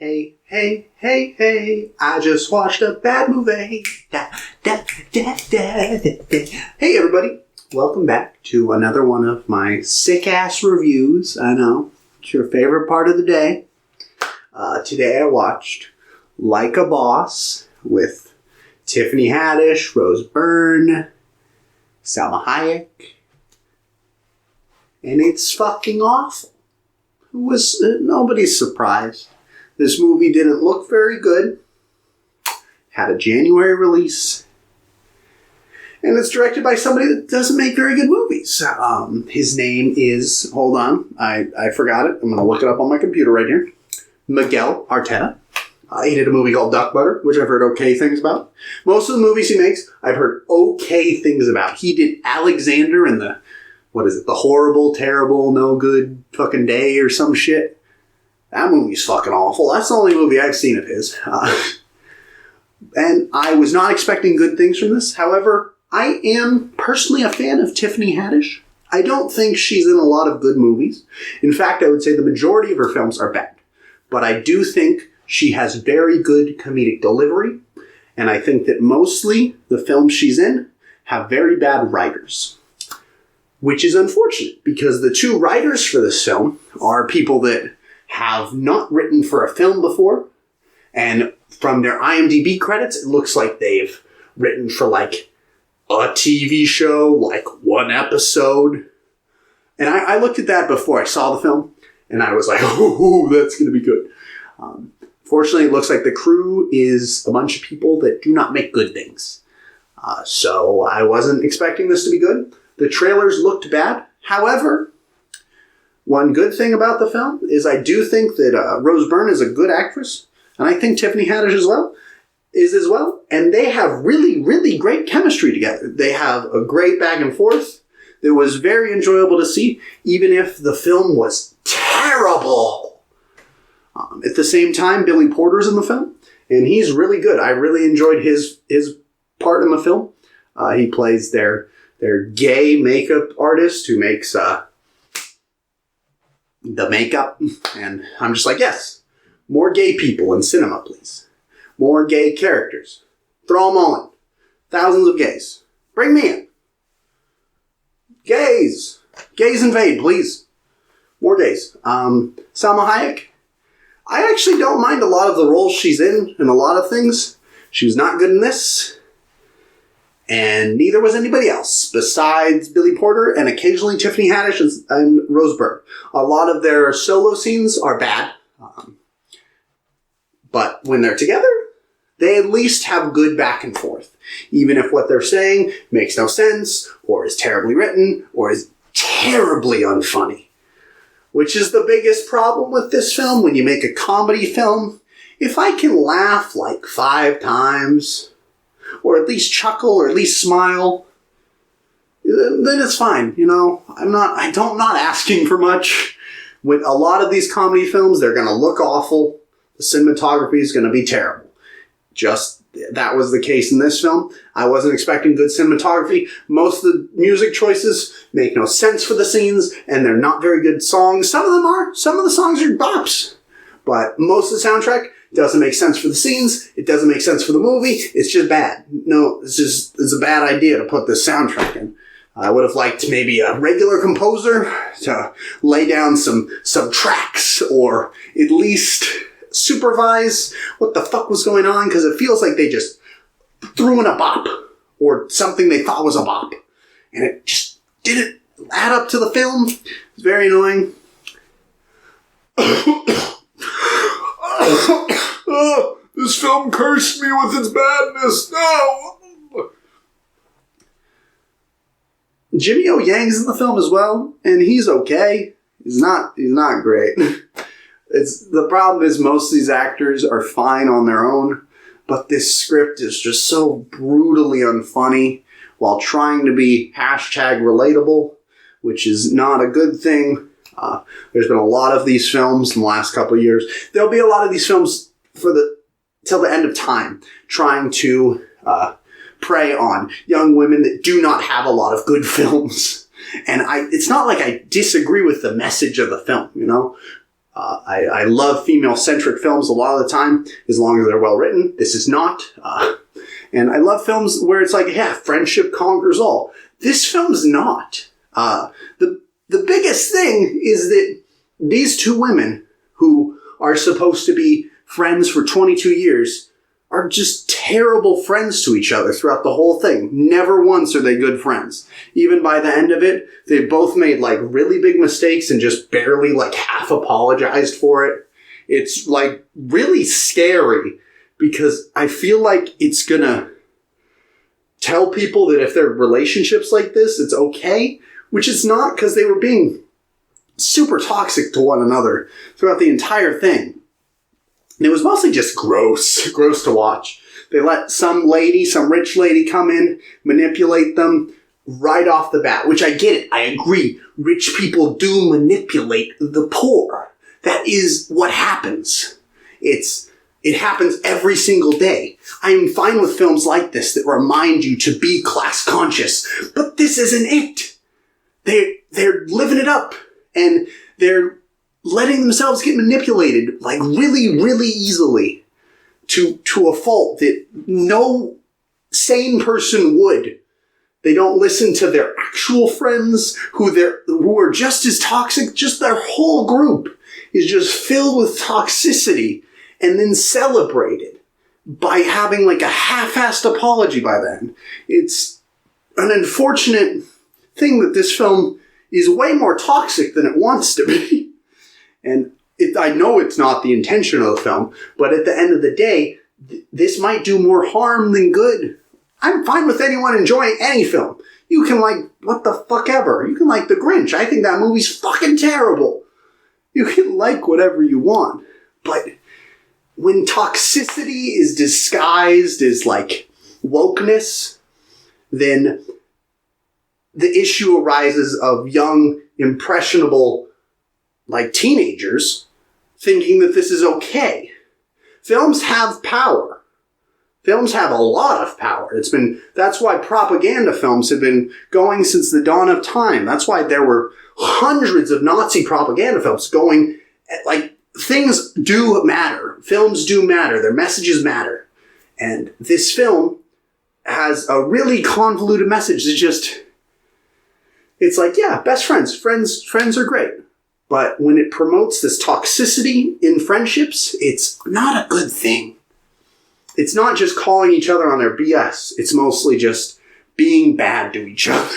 Hey, hey, hey, hey, I just watched a bad movie. Da, da, da, da, da, da. Hey, everybody. Welcome back to another one of my sick-ass reviews. I know, it's your favorite part of the day. Today I watched Like a Boss with Tiffany Haddish, Rose Byrne, Salma Hayek. And it's fucking awful. Nobody's surprised. This movie didn't look very good. Had a January release. And it's directed by somebody that doesn't make very good movies. His name is, hold on, I forgot it. I'm going to look it up on my computer right here. Miguel Arteta. He did a movie called Duck Butter, which I've heard okay things about. Most of the movies he makes, I've heard okay things about. He did Alexander in the horrible, terrible, no good fucking day or some shit. That movie's fucking awful. That's the only movie I've seen of his. And I was not expecting good things from this. However, I am personally a fan of Tiffany Haddish. I don't think she's in a lot of good movies. In fact, I would say the majority of her films are bad. But I do think she has very good comedic delivery. And I think that mostly the films she's in have very bad writers. Which is unfortunate, because the two writers for this film are people that have not written for a film before. And from their IMDb credits, it looks like they've written for like a TV show, like one episode. And I looked at that before I saw the film, and I was like, oh, that's going to be good. Fortunately, it looks like the crew is a bunch of people that do not make good things. So I wasn't expecting this to be good. The trailers looked bad. However, one good thing about the film is I do think that Rose Byrne is a good actress. And I think Tiffany Haddish is as well. And they have really, really great chemistry together. They have a great back and forth that was very enjoyable to see, even if the film was terrible. At the same time, Billy Porter's in the film, and he's really good. I really enjoyed his part in the film. He plays their gay makeup artist who makes the makeup. And I'm just like, yes, more gay people in cinema, please. More gay characters. Throw them all in. Thousands of gays. Bring me in. Gays. Gays invade, please. More gays. Salma Hayek. I actually don't mind a lot of the roles she's in a lot of things. She was not good in this. And neither was anybody else besides Billy Porter and occasionally Tiffany Haddish and Rose Byrne. A lot of their solo scenes are bad. But when they're together, they at least have good back and forth. Even if what they're saying makes no sense, or is terribly written, or is terribly unfunny. Which is the biggest problem with this film when you make a comedy film. If I can laugh like 5 times, or at least chuckle, or at least smile, then it's fine. You know, I'm not asking for much. With a lot of these comedy films, they're going to look awful. The cinematography is going to be terrible. Just, that was the case in this film. I wasn't expecting good cinematography. Most of the music choices make no sense for the scenes, and they're not very good songs. Some of them are. Some of the songs are bops. But most of the soundtrack doesn't make sense for the scenes. It doesn't make sense for the movie. It's just bad. No, it's a bad idea to put this soundtrack in. I would have liked maybe a regular composer to lay down some tracks, or at least supervise what the fuck was going on, because it feels like they just threw in a bop, or something they thought was a bop, and it just didn't add up to the film. It's very annoying. This film cursed me with its badness. No. Jimmy O Yang's in the film as well, and he's okay. He's not great. The problem is most of these actors are fine on their own, but this script is just so brutally unfunny while trying to be #relatable, which is not a good thing. There's been a lot of these films in the last couple of years. There'll be a lot of these films till the end of time, trying to prey on young women that do not have a lot of good films. And it's not like I disagree with the message of the film, you know? I love female-centric films a lot of the time, as long as they're well-written. This is not. And I love films where it's like, yeah, friendship conquers all. This film's not. The biggest thing is that these two women, who are supposed to be friends for 22 years, are just terrible friends to each other throughout the whole thing. Never once are they good friends. Even by the end of it, they both made like really big mistakes and just barely like half apologized for it. It's like really scary because I feel like it's gonna tell people that if they're relationships like this, it's okay, which it's not, because they were being super toxic to one another throughout the entire thing. And it was mostly just gross to watch. They let some rich lady come in, manipulate them right off the bat, which I get it. I agree. Rich people do manipulate the poor. That is what happens. It happens every single day. I am fine with films like this that remind you to be class conscious, but this isn't it. They're living it up, and they're letting themselves get manipulated like really, really easily to a fault that no sane person would. They don't listen to their actual friends who are just as toxic. Just their whole group is just filled with toxicity, and then celebrated by having like a half-assed apology by then. It's an unfortunate thing that this film is way more toxic than it wants to be. And I know it's not the intention of the film, but at the end of the day, this might do more harm than good. I'm fine with anyone enjoying any film. You can like what the fuck ever. You can like The Grinch. I think that movie's fucking terrible. You can like whatever you want. But when toxicity is disguised as like wokeness, then the issue arises of young, impressionable, like teenagers thinking that this is okay. Films have power. Films have a lot of power. That's why propaganda films have been going since the dawn of time. That's why there were hundreds of Nazi propaganda films going, like, things do matter. Films do matter. Their messages matter. And this film has a really convoluted message. It's like, yeah, best friends. Friends are great. But when it promotes this toxicity in friendships, it's not a good thing. It's not just calling each other on their BS. It's mostly just being bad to each other.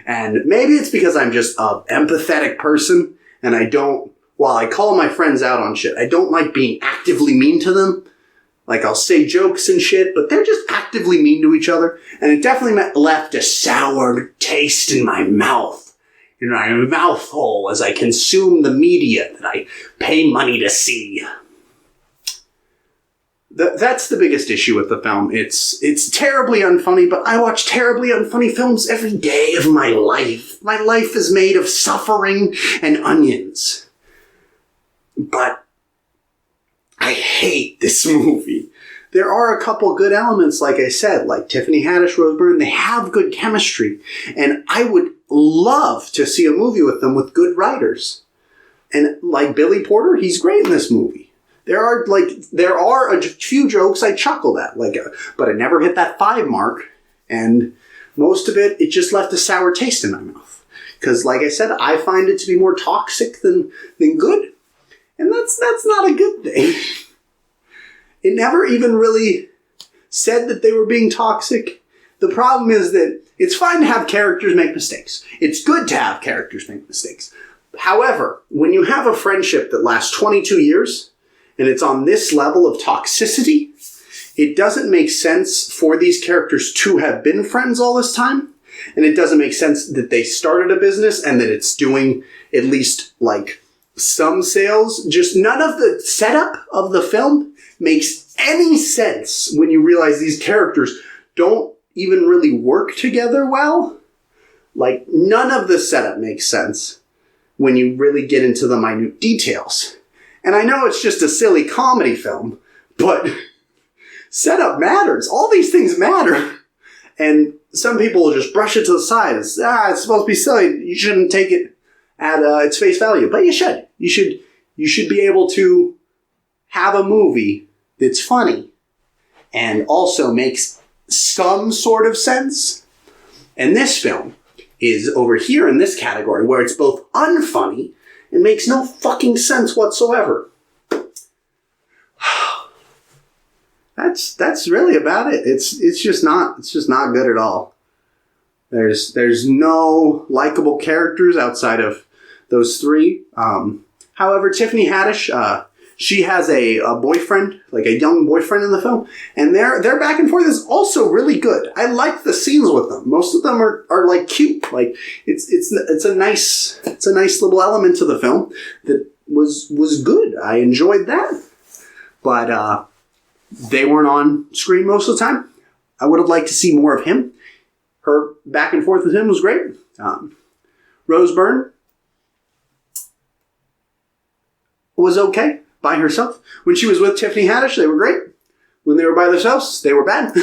And maybe it's because I'm just an empathetic person, and while I call my friends out on shit, I don't like being actively mean to them. Like, I'll say jokes and shit, but they're just actively mean to each other. And it definitely left a sour taste in my mouth. In my mouth hole as I consume the media that I pay money to see. That's the biggest issue with the film. It's terribly unfunny, but I watch terribly unfunny films every day of my life. My life is made of suffering and onions. But I hate this movie. There are a couple good elements, like I said, like Tiffany Haddish, Rose Byrne. They have good chemistry. And I would love to see a movie with them with good writers. And like Billy Porter, he's great in this movie. There are a few jokes I chuckled at, but I never hit that 5 mark. And most of it just left a sour taste in my mouth. Because, like I said, I find it to be more toxic than good. And that's not a good thing. It never even really said that they were being toxic. The problem is that it's fine to have characters make mistakes. It's good to have characters make mistakes. However, when you have a friendship that lasts 22 years, and it's on this level of toxicity, it doesn't make sense for these characters to have been friends all this time. And it doesn't make sense that they started a business and that it's doing at least like some sales. Just none of the setup of the film makes any sense when you realize these characters don't even really work together well. Like, none of the setup makes sense when you really get into the minute details. And I know it's just a silly comedy film, but setup matters. All these things matter. And some people will just brush it to the side. It's supposed to be silly. You shouldn't take it at its face value. But you should. You should You should be able to have a movie that's funny and also makes some sort of sense. And this film is over here in this category where it's both unfunny and makes no fucking sense whatsoever. That's really about it. It's just not good at all. There's no likable characters outside of those three. However, Tiffany Haddish, she has a boyfriend, like a young boyfriend in the film, and their back and forth is also really good. I like the scenes with them. Most of them are like cute. Like it's a nice little element to the film that was good. I enjoyed that, but they weren't on screen most of the time. I would have liked to see more of him. Her back and forth with him was great. Rose Byrne was okay by herself. When she was with Tiffany Haddish, they were great. When they were by themselves, they were bad.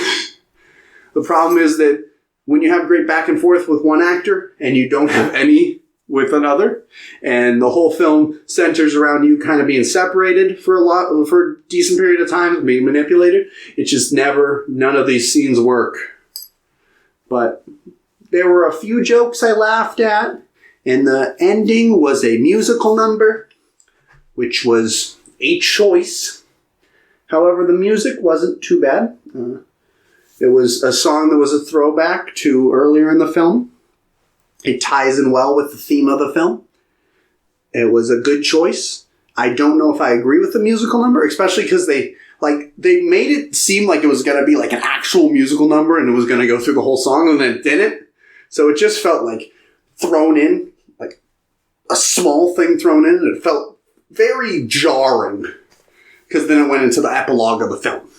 The problem is that when you have great back and forth with one actor and you don't have any with another, and the whole film centers around you kind of being separated for a decent period of time, being manipulated, it just none of these scenes work. But there were a few jokes I laughed at, and the ending was a musical number, which was a choice. However, the music wasn't too bad. It was a song that was a throwback to earlier in the film. It ties in well with the theme of the film. It was a good choice. I don't know if I agree with the musical number, especially because they made it seem like it was going to be like an actual musical number and it was going to go through the whole song, and then it didn't. So it just felt like thrown in, like a small thing thrown in, and it felt very jarring because then it went into the epilogue of the film.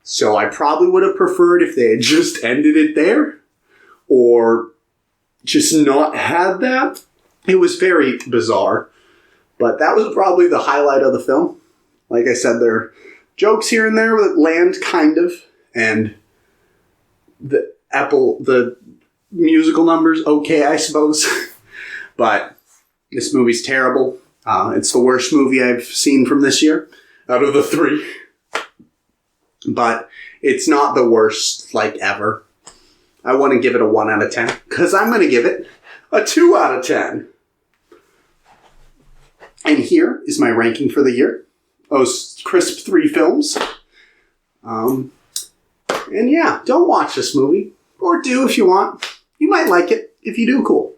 So I probably would have preferred if they had just ended it there or just not had that. It was very bizarre, but that was probably the highlight of the film. Like I said, there are jokes here and there that land kind of, and the musical numbers, okay, I suppose. But this movie's terrible. It's the worst movie I've seen from this year out of the three. But it's not the worst, like, ever. I want to give it a 1 out of 10, because I'm going to give it a 2 out of 10. And here is my ranking for the year. Those crisp 3 films. And yeah, don't watch this movie. Or do if you want. You might like it. If you do, cool.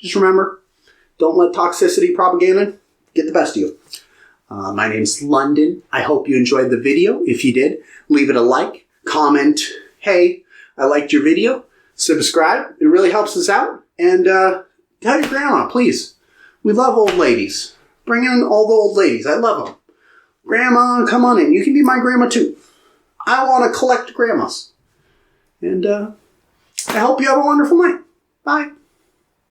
Just remember, don't let toxicity propaganda get the best of you. My name's London. I hope you enjoyed the video. If you did, leave it a like. Comment, hey, I liked your video. Subscribe. It really helps us out. And tell your grandma, please. We love old ladies. Bring in all the old ladies. I love them. Grandma, come on in. You can be my grandma too. I want to collect grandmas. And I hope you have a wonderful night. Bye.